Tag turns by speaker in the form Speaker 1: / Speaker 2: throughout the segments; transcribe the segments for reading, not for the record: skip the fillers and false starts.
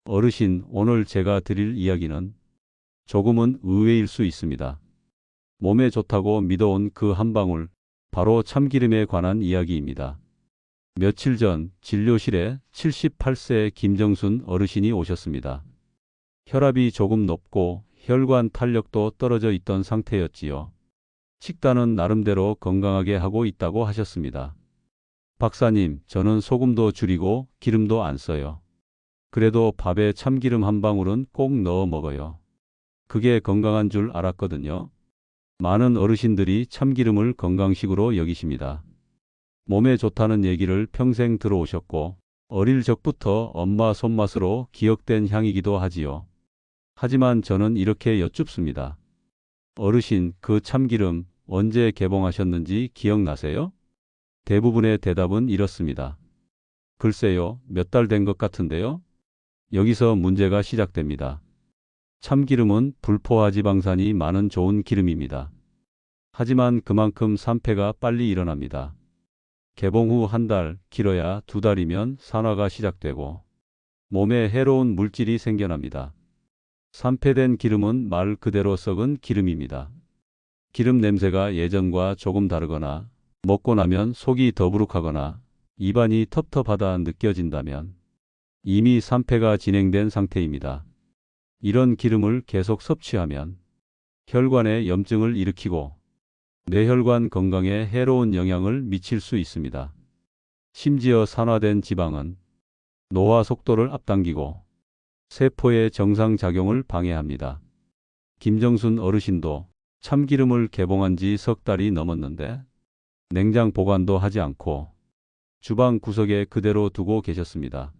Speaker 1: 어르신, 오늘 제가 드릴 이야기는 조금은 의외일 수 있습니다. 몸에 좋다고 믿어온 그 한 방울, 바로 참기름에 관한 이야기입니다. 며칠 전 진료실에 78세 김정순 어르신이 오셨습니다. 혈압이 조금 높고 혈관 탄력도 떨어져 있던 상태였지요. 식단은 나름대로 건강하게 하고 있다고 하셨습니다. 박사님, 저는 소금도 줄이고 기름도 안 써요. 그래도 밥에 참기름 한 방울은 꼭 넣어 먹어요. 그게 건강한 줄 알았거든요. 많은 어르신들이 참기름을 건강식으로 여기십니다. 몸에 좋다는 얘기를 평생 들어오셨고 어릴 적부터 엄마 손맛으로 기억된 향이기도 하지요. 하지만 저는 이렇게 여쭙습니다. 어르신, 그 참기름 언제 개봉하셨는지 기억나세요? 대부분의 대답은 이렇습니다. 글쎄요, 몇 달 된 것 같은데요. 여기서 문제가 시작됩니다. 참기름은 불포화 지방산이 많은 좋은 기름입니다. 하지만 그만큼 산패가 빨리 일어납니다. 개봉 후 한 달, 길어야 두 달이면 산화가 시작되고 몸에 해로운 물질이 생겨납니다. 산패된 기름은 말 그대로 썩은 기름입니다. 기름 냄새가 예전과 조금 다르거나 먹고 나면 속이 더부룩하거나 입안이 텁텁하다 느껴진다면 이미 산패가 진행된 상태입니다. 이런 기름을 계속 섭취하면 혈관에 염증을 일으키고 뇌혈관 건강에 해로운 영향을 미칠 수 있습니다. 심지어 산화된 지방은 노화 속도를 앞당기고 세포의 정상 작용을 방해합니다. 김정순 어르신도 참기름을 개봉한 지 석 달이 넘었는데 냉장 보관도 하지 않고 주방 구석에 그대로 두고 계셨습니다.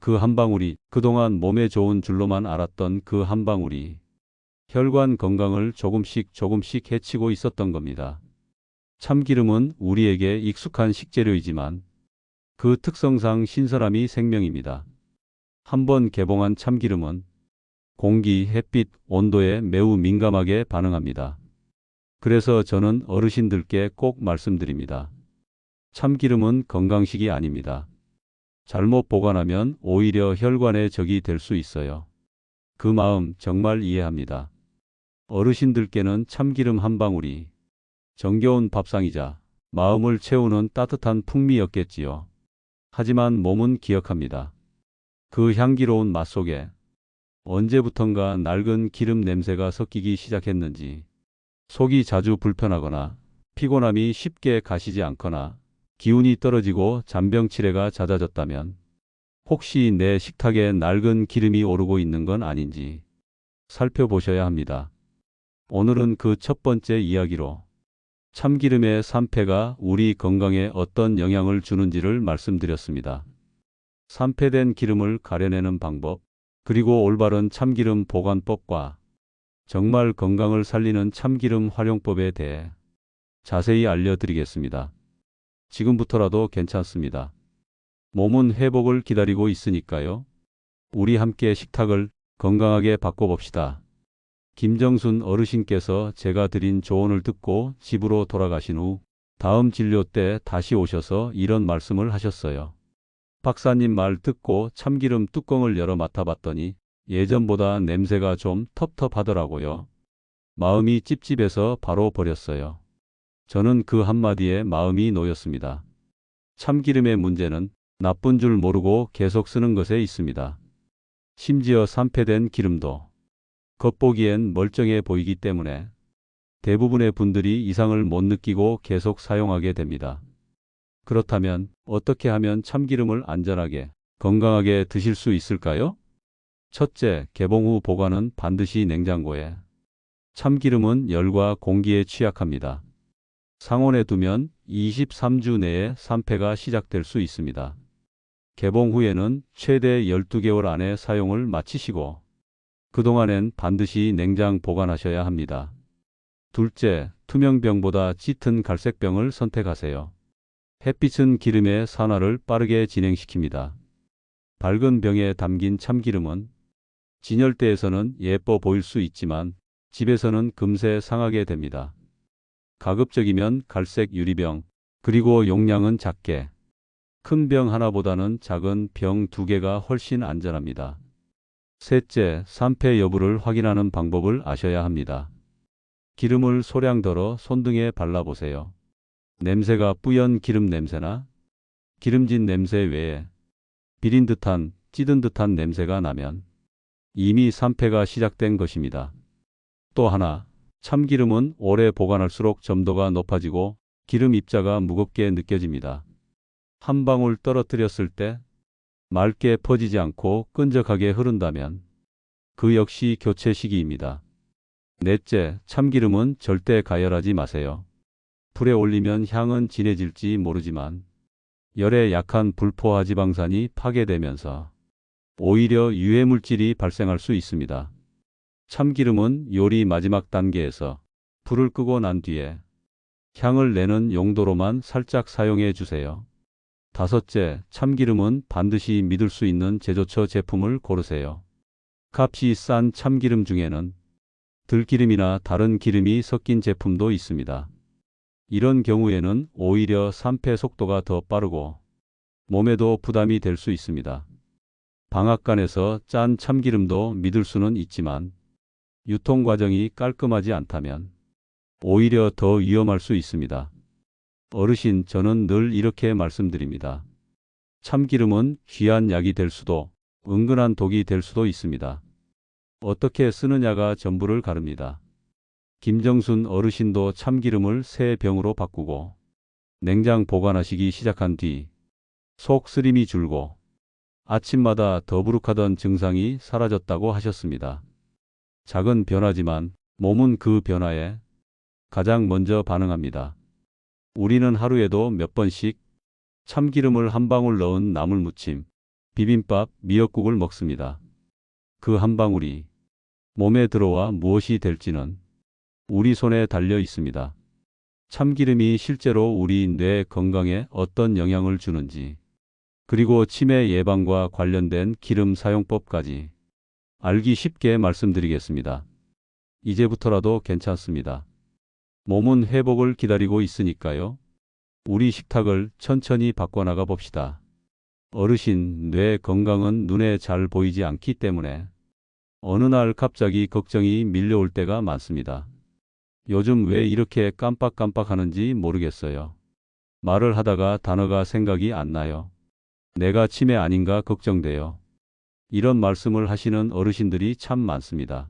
Speaker 1: 그 한 방울이, 그동안 몸에 좋은 줄로만 알았던 그 한 방울이 혈관 건강을 조금씩 해치고 있었던 겁니다. 참기름은 우리에게 익숙한 식재료이지만 그 특성상 신선함이 생명입니다. 한번 개봉한 참기름은 공기, 햇빛, 온도에 매우 민감하게 반응합니다. 그래서 저는 어르신들께 꼭 말씀드립니다. 참기름은 건강식이 아닙니다. 잘못 보관하면 오히려 혈관의 적이 될 수 있어요. 그 마음 정말 이해합니다. 어르신들께는 참기름 한 방울이 정겨운 밥상이자 마음을 채우는 따뜻한 풍미였겠지요. 하지만 몸은 기억합니다. 그 향기로운 맛 속에 언제부턴가 낡은 기름 냄새가 섞이기 시작했는지, 속이 자주 불편하거나 피곤함이 쉽게 가시지 않거나 기운이 떨어지고 잔병치레가 잦아졌다면 혹시 내 식탁에 낡은 기름이 오르고 있는 건 아닌지 살펴보셔야 합니다. 오늘은 그 첫 번째 이야기로 참기름의 산패가 우리 건강에 어떤 영향을 주는지를 말씀드렸습니다. 산패된 기름을 가려내는 방법, 그리고 올바른 참기름 보관법과 정말 건강을 살리는 참기름 활용법에 대해 자세히 알려드리겠습니다. 지금부터라도 괜찮습니다. 몸은 회복을 기다리고 있으니까요. 우리 함께 식탁을 건강하게 바꿔봅시다. 김정순 어르신께서 제가 드린 조언을 듣고 집으로 돌아가신 후 다음 진료 때 다시 오셔서 이런 말씀을 하셨어요. 박사님 말 듣고 참기름 뚜껑을 열어 맡아봤더니 예전보다 냄새가 좀 텁텁하더라고요. 마음이 찝찝해서 바로 버렸어요. 저는 그 한마디에 마음이 놓였습니다. 참기름의 문제는 나쁜 줄 모르고 계속 쓰는 것에 있습니다. 심지어 산패된 기름도 겉보기엔 멀쩡해 보이기 때문에 대부분의 분들이 이상을 못 느끼고 계속 사용하게 됩니다. 그렇다면 어떻게 하면 참기름을 안전하게, 건강하게 드실 수 있을까요? 첫째, 개봉 후 보관은 반드시 냉장고에. 참기름은 열과 공기에 취약합니다. 상온에 두면 23주 내에 산패가 시작될 수 있습니다. 개봉 후에는 최대 12개월 안에 사용을 마치시고 그동안엔 반드시 냉장 보관하셔야 합니다. 둘째, 투명병보다 짙은 갈색병을 선택하세요. 햇빛은 기름의 산화를 빠르게 진행시킵니다. 밝은 병에 담긴 참기름은 진열대에서는 예뻐 보일 수 있지만 집에서는 금세 상하게 됩니다. 가급적이면 갈색 유리병, 그리고 용량은 작게, 큰 병 하나보다는 작은 병 두 개가 훨씬 안전합니다. 셋째, 산패 여부를 확인하는 방법을 아셔야 합니다. 기름을 소량 덜어 손등에 발라보세요. 냄새가 뿌연 기름 냄새나 기름진 냄새 외에 비린 듯한 찌든 듯한 냄새가 나면 이미 산패가 시작된 것입니다. 또 하나, 참기름은 오래 보관할수록 점도가 높아지고 기름 입자가 무겁게 느껴집니다. 한 방울 떨어뜨렸을 때 맑게 퍼지지 않고 끈적하게 흐른다면 그 역시 교체 시기입니다. 넷째, 참기름은 절대 가열하지 마세요. 불에 올리면 향은 진해질지 모르지만 열에 약한 불포화 지방산이 파괴되면서 오히려 유해물질이 발생할 수 있습니다. 참기름은 요리 마지막 단계에서 불을 끄고 난 뒤에 향을 내는 용도로만 살짝 사용해 주세요. 다섯째, 참기름은 반드시 믿을 수 있는 제조처 제품을 고르세요. 값이 싼 참기름 중에는 들기름이나 다른 기름이 섞인 제품도 있습니다. 이런 경우에는 오히려 산패 속도가 더 빠르고 몸에도 부담이 될 수 있습니다. 방앗간에서 짠 참기름도 믿을 수는 있지만 유통 과정이 깔끔하지 않다면 오히려 더 위험할 수 있습니다. 어르신, 저는 늘 이렇게 말씀드립니다. 참기름은 귀한 약이 될 수도 은근한 독이 될 수도 있습니다. 어떻게 쓰느냐가 전부를 가릅니다. 김정순 어르신도 참기름을 새 병으로 바꾸고 냉장 보관하시기 시작한 뒤 속 쓰림이 줄고 아침마다 더부룩하던 증상이 사라졌다고 하셨습니다. 작은 변화지만 몸은 그 변화에 가장 먼저 반응합니다. 우리는 하루에도 몇 번씩 참기름을 한 방울 넣은 나물 무침, 비빔밥, 미역국을 먹습니다. 그 한 방울이 몸에 들어와 무엇이 될지는 우리 손에 달려 있습니다. 참기름이 실제로 우리 뇌 건강에 어떤 영향을 주는지, 그리고 치매 예방과 관련된 기름 사용법까지 알기 쉽게 말씀드리겠습니다. 이제부터라도 괜찮습니다. 몸은 회복을 기다리고 있으니까요. 우리 식탁을 천천히 바꿔나가 봅시다. 어르신, 뇌 건강은 눈에 잘 보이지 않기 때문에 어느 날 갑자기 걱정이 밀려올 때가 많습니다. 요즘 왜 이렇게 깜빡깜빡 하는지 모르겠어요. 말을 하다가 단어가 생각이 안 나요. 내가 치매 아닌가 걱정돼요. 이런 말씀을 하시는 어르신들이 참 많습니다.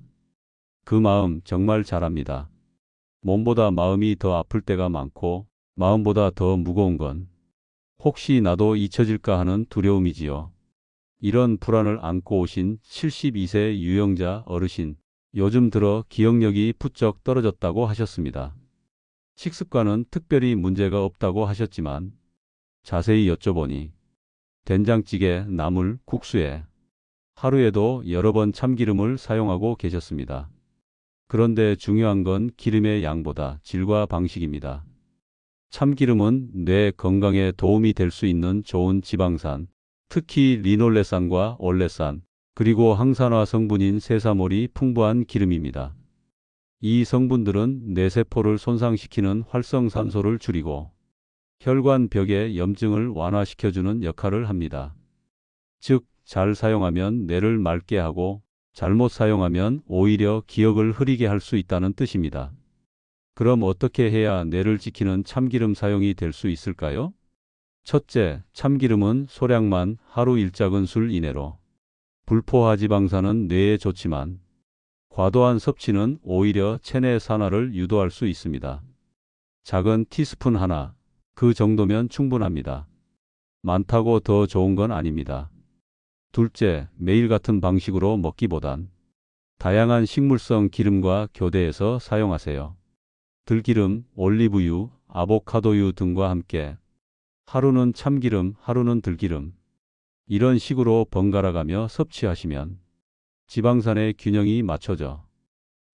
Speaker 1: 그 마음 정말 잘합니다. 몸보다 마음이 더 아플 때가 많고 마음보다 더 무거운 건 혹시 나도 잊혀질까 하는 두려움이지요. 이런 불안을 안고 오신 72세 유영자 어르신, 요즘 들어 기억력이 부쩍 떨어졌다고 하셨습니다. 식습관은 특별히 문제가 없다고 하셨지만 자세히 여쭤보니 된장찌개, 나물, 국수에 하루에도 여러 번 참기름을 사용하고 계셨습니다. 그런데 중요한 건 기름의 양보다 질과 방식입니다. 참기름은 뇌 건강에 도움이 될 수 있는 좋은 지방산, 특히 리놀레산과 올레산, 그리고 항산화 성분인 세사몰이 풍부한 기름입니다. 이 성분들은 뇌세포를 손상시키는 활성산소를 줄이고 혈관벽의 염증을 완화시켜주는 역할을 합니다. 즉, 잘 사용하면 뇌를 맑게 하고 잘못 사용하면 오히려 기억을 흐리게 할 수 있다는 뜻입니다. 그럼 어떻게 해야 뇌를 지키는 참기름 사용이 될 수 있을까요? 첫째, 참기름은 소량만 하루 일작은술 이내로. 불포화 지방산은 뇌에 좋지만 과도한 섭취는 오히려 체내 산화를 유도할 수 있습니다. 작은 티스푼 하나, 그 정도면 충분합니다. 많다고 더 좋은 건 아닙니다. 둘째, 매일 같은 방식으로 먹기보단 다양한 식물성 기름과 교대해서 사용하세요. 들기름, 올리브유, 아보카도유 등과 함께 하루는 참기름, 하루는 들기름. 이런 식으로 번갈아가며 섭취하시면 지방산의 균형이 맞춰져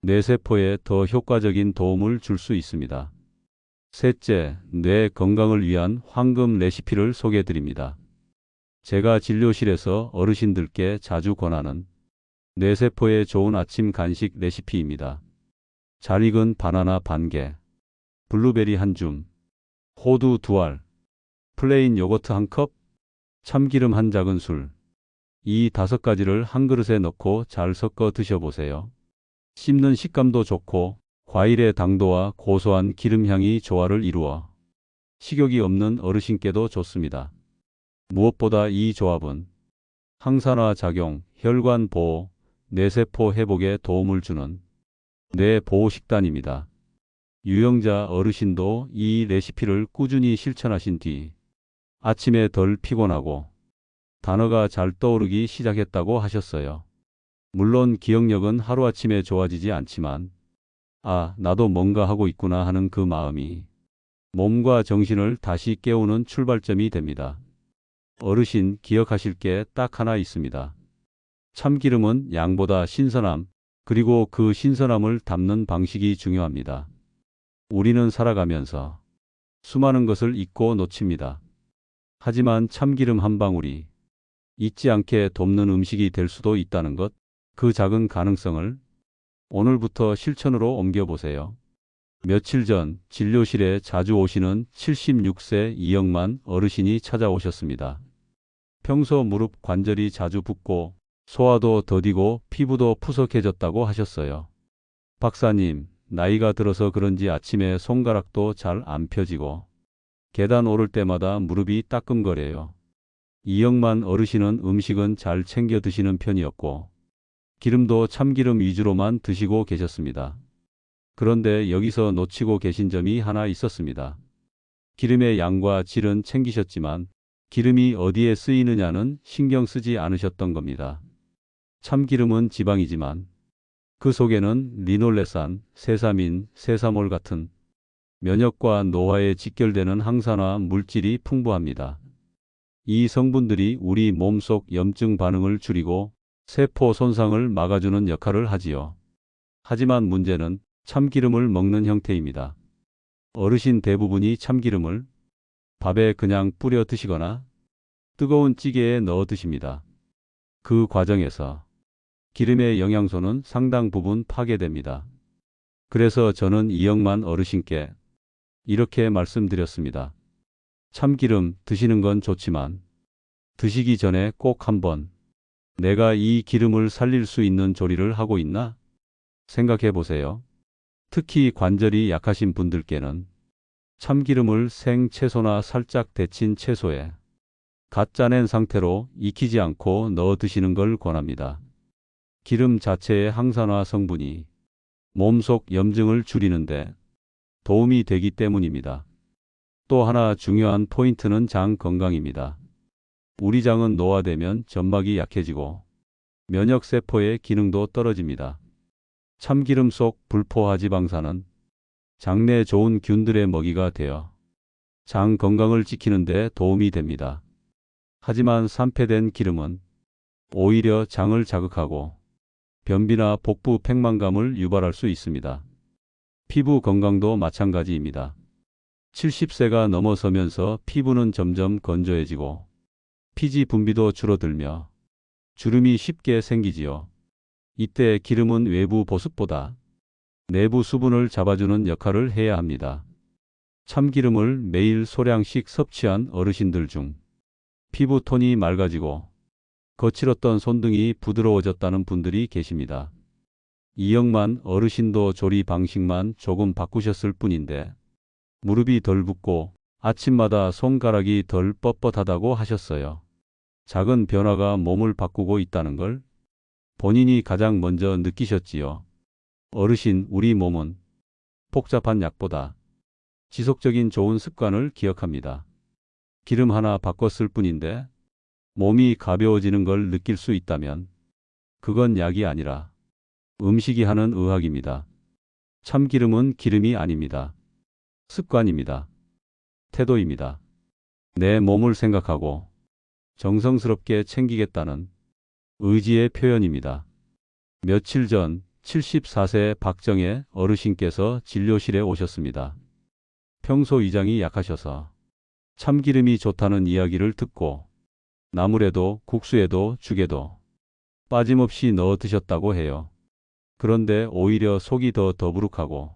Speaker 1: 뇌세포에 더 효과적인 도움을 줄 수 있습니다. 셋째, 뇌 건강을 위한 황금 레시피를 소개해 드립니다. 제가 진료실에서 어르신들께 자주 권하는 뇌세포에 좋은 아침 간식 레시피입니다. 잘 익은 바나나 반 개, 블루베리 한 줌, 호두 2알, 플레인 요거트 1컵, 참기름 한 작은술. 이 5가지를 한 그릇에 넣고 잘 섞어 드셔보세요. 씹는 식감도 좋고 과일의 당도와 고소한 기름향이 조화를 이루어 식욕이 없는 어르신께도 좋습니다. 무엇보다 이 조합은 항산화 작용, 혈관 보호, 뇌세포 회복에 도움을 주는 뇌 보호 식단입니다. 유형자 어르신도 이 레시피를 꾸준히 실천하신 뒤 아침에 덜 피곤하고 단어가 잘 떠오르기 시작했다고 하셨어요. 물론 기억력은 하루아침에 좋아지지 않지만 아, 나도 뭔가 하고 있구나 하는 그 마음이 몸과 정신을 다시 깨우는 출발점이 됩니다. 어르신 기억하실 게 딱 하나 있습니다. 참기름은 양보다 신선함, 그리고 그 신선함을 담는 방식이 중요합니다. 우리는 살아가면서 수많은 것을 잊고 놓칩니다. 하지만 참기름 한 방울이 잊지 않게 돕는 음식이 될 수도 있다는 것, 그 작은 가능성을 오늘부터 실천으로 옮겨보세요. 며칠 전 진료실에 자주 오시는 76세 이영만 어르신이 찾아오셨습니다. 평소 무릎 관절이 자주 붓고 소화도 더디고 피부도 푸석해졌다고 하셨어요. 박사님, 나이가 들어서 그런지 아침에 손가락도 잘 안 펴지고 계단 오를 때마다 무릎이 따끔거려요. 이영만 어르신은 음식은 잘 챙겨 드시는 편이었고 기름도 참기름 위주로만 드시고 계셨습니다. 그런데 여기서 놓치고 계신 점이 하나 있었습니다. 기름의 양과 질은 챙기셨지만 기름이 어디에 쓰이느냐는 신경 쓰지 않으셨던 겁니다. 참기름은 지방이지만 그 속에는 리놀레산, 세사민, 세사몰 같은 면역과 노화에 직결되는 항산화 물질이 풍부합니다. 이 성분들이 우리 몸속 염증 반응을 줄이고 세포 손상을 막아주는 역할을 하지요. 하지만 문제는 참기름을 먹는 형태입니다. 어르신 대부분이 참기름을 밥에 그냥 뿌려 드시거나 뜨거운 찌개에 넣어 드십니다. 그 과정에서 기름의 영양소는 상당 부분 파괴됩니다. 그래서 저는 이영만 어르신께 이렇게 말씀드렸습니다. 참기름 드시는 건 좋지만 드시기 전에 꼭 한번 내가 이 기름을 살릴 수 있는 조리를 하고 있나? 생각해 보세요. 특히 관절이 약하신 분들께는 참기름을 생 채소나 살짝 데친 채소에 갓 짜낸 상태로 익히지 않고 넣어 드시는 걸 권합니다. 기름 자체의 항산화 성분이 몸속 염증을 줄이는데 도움이 되기 때문입니다. 또 하나 중요한 포인트는 장 건강입니다. 우리 장은 노화되면 점막이 약해지고 면역세포의 기능도 떨어집니다. 참기름 속 불포화지방산은 장내 좋은 균들의 먹이가 되어 장 건강을 지키는 데 도움이 됩니다. 하지만 산패된 기름은 오히려 장을 자극하고 변비나 복부 팽만감을 유발할 수 있습니다. 피부 건강도 마찬가지입니다. 70세가 넘어서면서 피부는 점점 건조해지고 피지 분비도 줄어들며 주름이 쉽게 생기지요. 이때 기름은 외부 보습보다 내부 수분을 잡아주는 역할을 해야 합니다. 참기름을 매일 소량씩 섭취한 어르신들 중 피부 톤이 맑아지고 거칠었던 손등이 부드러워졌다는 분들이 계십니다. 이영만 어르신도 조리 방식만 조금 바꾸셨을 뿐인데 무릎이 덜 붓고 아침마다 손가락이 덜 뻣뻣하다고 하셨어요. 작은 변화가 몸을 바꾸고 있다는 걸 본인이 가장 먼저 느끼셨지요. 어르신, 우리 몸은 복잡한 약보다 지속적인 좋은 습관을 기억합니다. 기름 하나 바꿨을 뿐인데 몸이 가벼워지는 걸 느낄 수 있다면 그건 약이 아니라 음식이 하는 의학입니다. 참기름은 기름이 아닙니다. 습관입니다. 태도입니다. 내 몸을 생각하고 정성스럽게 챙기겠다는 의지의 표현입니다. 며칠 전 74세 박정혜 어르신께서 진료실에 오셨습니다. 평소 위장이 약하셔서 참기름이 좋다는 이야기를 듣고 나물에도 국수에도 죽에도 빠짐없이 넣어 드셨다고 해요. 그런데 오히려 속이 더 더부룩하고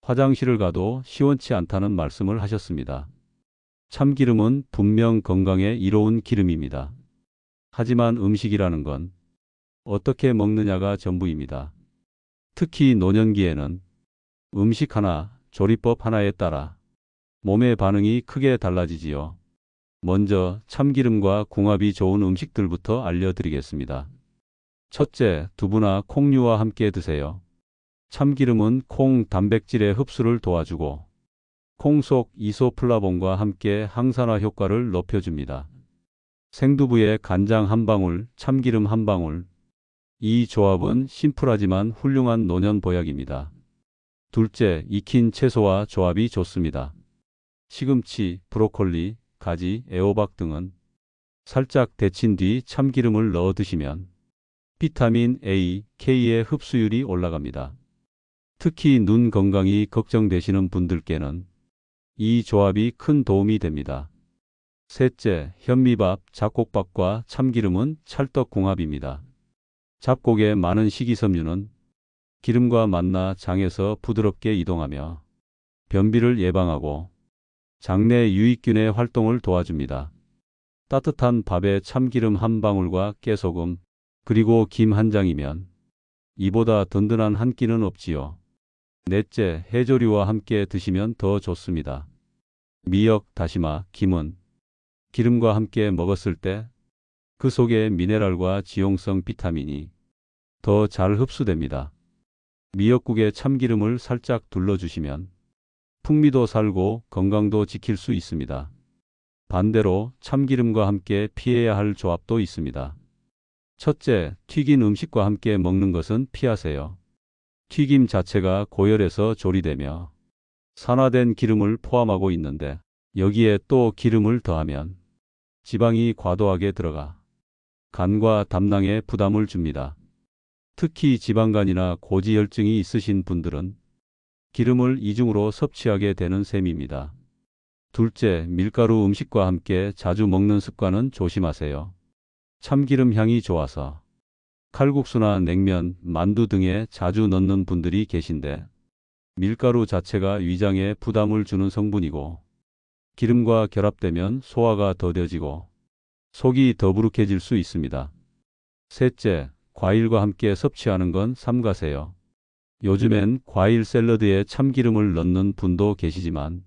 Speaker 1: 화장실을 가도 시원치 않다는 말씀을 하셨습니다. 참기름은 분명 건강에 이로운 기름입니다. 하지만 음식이라는 건 어떻게 먹느냐가 전부입니다. 특히 노년기에는 음식 하나, 조리법 하나에 따라 몸의 반응이 크게 달라지지요. 먼저 참기름과 궁합이 좋은 음식들부터 알려드리겠습니다. 첫째, 두부나 콩류와 함께 드세요. 참기름은 콩 단백질의 흡수를 도와주고 콩 속 이소플라본과 함께 항산화 효과를 높여줍니다. 생두부에 간장 한 방울, 참기름 한 방울. 이 조합은 심플하지만 훌륭한 노년 보약입니다. 둘째, 익힌 채소와 조합이 좋습니다. 시금치, 브로콜리, 가지, 애호박 등은 살짝 데친 뒤 참기름을 넣어 드시면 비타민 A, K의 흡수율이 올라갑니다. 특히 눈 건강이 걱정되시는 분들께는 이 조합이 큰 도움이 됩니다. 셋째, 현미밥, 잡곡밥과 참기름은 찰떡궁합입니다. 잡곡의 많은 식이섬유는 기름과 만나 장에서 부드럽게 이동하며 변비를 예방하고 장내 유익균의 활동을 도와줍니다. 따뜻한 밥에 참기름 한 방울과 깨소금, 그리고 김 한 장이면 이보다 든든한 한 끼는 없지요. 넷째, 해조류와 함께 드시면 더 좋습니다. 미역, 다시마, 김은 기름과 함께 먹었을 때 그 속의 미네랄과 지용성 비타민이 더 잘 흡수됩니다. 미역국에 참기름을 살짝 둘러주시면 풍미도 살고 건강도 지킬 수 있습니다. 반대로 참기름과 함께 피해야 할 조합도 있습니다. 첫째, 튀긴 음식과 함께 먹는 것은 피하세요. 튀김 자체가 고열에서 조리되며 산화된 기름을 포함하고 있는데 여기에 또 기름을 더하면 지방이 과도하게 들어가 간과 담낭에 부담을 줍니다. 특히 지방간이나 고지혈증이 있으신 분들은 기름을 이중으로 섭취하게 되는 셈입니다. 둘째, 밀가루 음식과 함께 자주 먹는 습관은 조심하세요. 참기름 향이 좋아서 칼국수나 냉면, 만두 등에 자주 넣는 분들이 계신데 밀가루 자체가 위장에 부담을 주는 성분이고 기름과 결합되면 소화가 더뎌지고 속이 더부룩해질 수 있습니다. 셋째, 과일과 함께 섭취하는 건 삼가세요. 요즘엔 과일 샐러드에 참기름을 넣는 분도 계시지만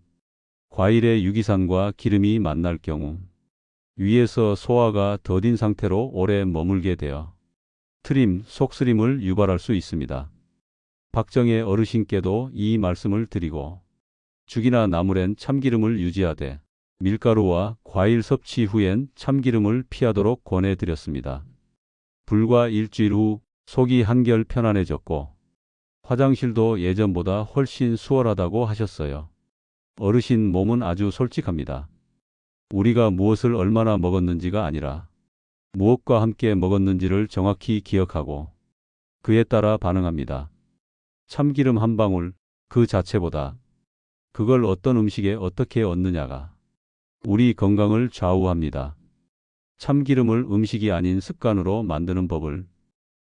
Speaker 1: 과일의 유기산과 기름이 만날 경우 위에서 소화가 더딘 상태로 오래 머물게 되어 트림, 속쓰림을 유발할 수 있습니다. 박정혜 어르신께도 이 말씀을 드리고 죽이나 나물엔 참기름을 유지하되 밀가루와 과일 섭취 후엔 참기름을 피하도록 권해드렸습니다. 불과 일주일 후 속이 한결 편안해졌고 화장실도 예전보다 훨씬 수월하다고 하셨어요. 어르신 몸은 아주 솔직합니다. 우리가 무엇을 얼마나 먹었는지가 아니라 무엇과 함께 먹었는지를 정확히 기억하고 그에 따라 반응합니다. 참기름 한 방울 그 자체보다 그걸 어떤 음식에 어떻게 얻느냐가 우리 건강을 좌우합니다. 참기름을 음식이 아닌 습관으로 만드는 법을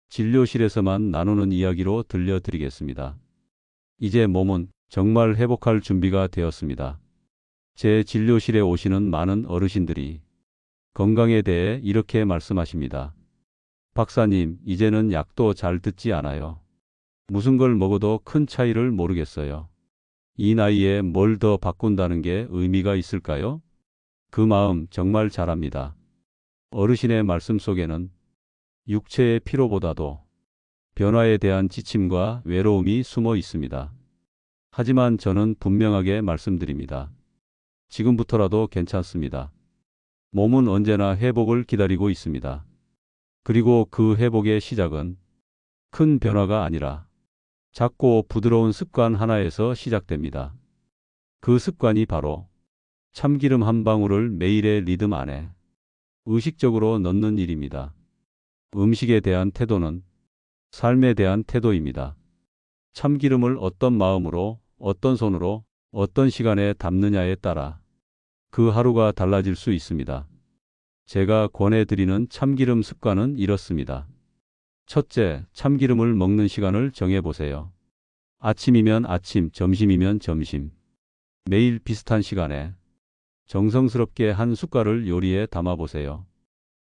Speaker 1: 진료실에서만 나누는 이야기로 들려드리겠습니다. 이제 몸은 정말 회복할 준비가 되었습니다. 제 진료실에 오시는 많은 어르신들이 건강에 대해 이렇게 말씀하십니다. 박사님, 이제는 약도 잘 듣지 않아요. 무슨 걸 먹어도 큰 차이를 모르겠어요. 이 나이에 뭘 더 바꾼다는 게 의미가 있을까요? 그 마음 정말 잘합니다. 어르신의 말씀 속에는 육체의 피로보다도 변화에 대한 지침과 외로움이 숨어 있습니다. 하지만 저는 분명하게 말씀드립니다. 지금부터라도 괜찮습니다. 몸은 언제나 회복을 기다리고 있습니다. 그리고 그 회복의 시작은 큰 변화가 아니라 작고 부드러운 습관 하나에서 시작됩니다. 그 습관이 바로 참기름 한 방울을 매일의 리듬 안에 의식적으로 넣는 일입니다. 음식에 대한 태도는 삶에 대한 태도입니다. 참기름을 어떤 마음으로, 어떤 손으로, 어떤 시간에 담느냐에 따라 그 하루가 달라질 수 있습니다. 제가 권해드리는 참기름 습관은 이렇습니다. 첫째, 참기름을 먹는 시간을 정해보세요. 아침이면 아침, 점심이면 점심. 매일 비슷한 시간에 정성스럽게 한 숟갈을 요리에 담아보세요.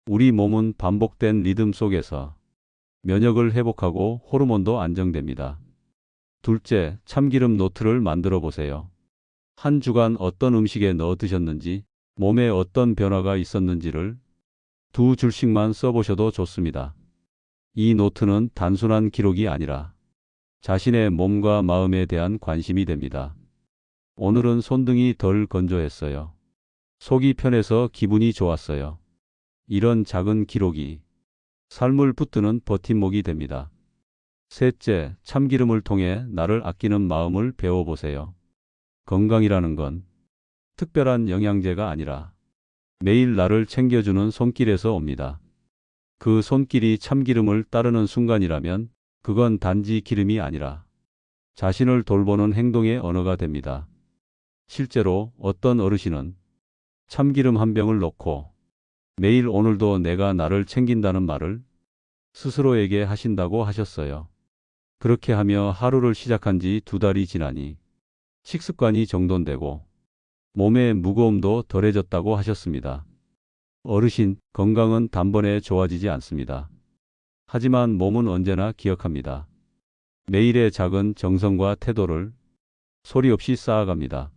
Speaker 1: 우리 몸은 반복된 리듬 속에서 면역을 회복하고 호르몬도 안정됩니다. 둘째, 참기름 노트를 만들어 보세요. 한 주간 어떤 음식에 넣어 드셨는지, 몸에 어떤 변화가 있었는지를 2줄씩만 써보셔도 좋습니다. 이 노트는 단순한 기록이 아니라 자신의 몸과 마음에 대한 관심이 됩니다. 오늘은 손등이 덜 건조했어요. 속이 편해서 기분이 좋았어요. 이런 작은 기록이 삶을 붙드는 버팀목이 됩니다. 셋째, 참기름을 통해 나를 아끼는 마음을 배워보세요. 건강이라는 건 특별한 영양제가 아니라 매일 나를 챙겨주는 손길에서 옵니다. 그 손길이 참기름을 따르는 순간이라면 그건 단지 기름이 아니라 자신을 돌보는 행동의 언어가 됩니다. 실제로 어떤 어르신은 참기름 한 병을 넣고 매일 오늘도 내가 나를 챙긴다는 말을 스스로에게 하신다고 하셨어요. 그렇게 하며 하루를 시작한 지 2달이 지나니 식습관이 정돈되고 몸의 무거움도 덜해졌다고 하셨습니다. 어르신, 건강은 단번에 좋아지지 않습니다. 하지만 몸은 언제나 기억합니다. 매일의 작은 정성과 태도를 소리 없이 쌓아갑니다.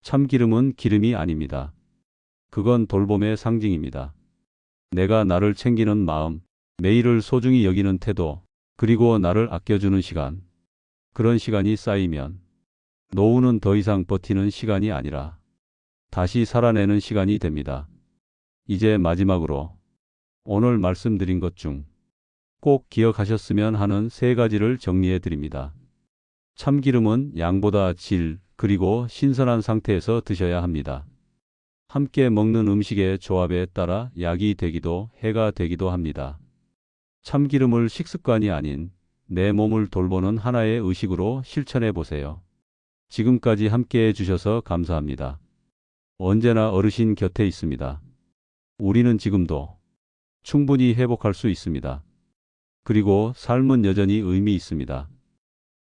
Speaker 1: 참기름은 기름이 아닙니다. 그건 돌봄의 상징입니다. 내가 나를 챙기는 마음, 매일을 소중히 여기는 태도, 그리고 나를 아껴주는 시간. 그런 시간이 쌓이면 노후는 더 이상 버티는 시간이 아니라 다시 살아내는 시간이 됩니다. 이제 마지막으로 오늘 말씀드린 것 중 꼭 기억하셨으면 하는 3가지를 정리해 드립니다. 참기름은 양보다 질, 그리고 신선한 상태에서 드셔야 합니다. 함께 먹는 음식의 조합에 따라 약이 되기도 해가 되기도 합니다. 참기름을 식습관이 아닌 내 몸을 돌보는 하나의 의식으로 실천해 보세요. 지금까지 함께 해주셔서 감사합니다. 언제나 어르신 곁에 있습니다. 우리는 지금도 충분히 회복할 수 있습니다. 그리고 삶은 여전히 의미 있습니다.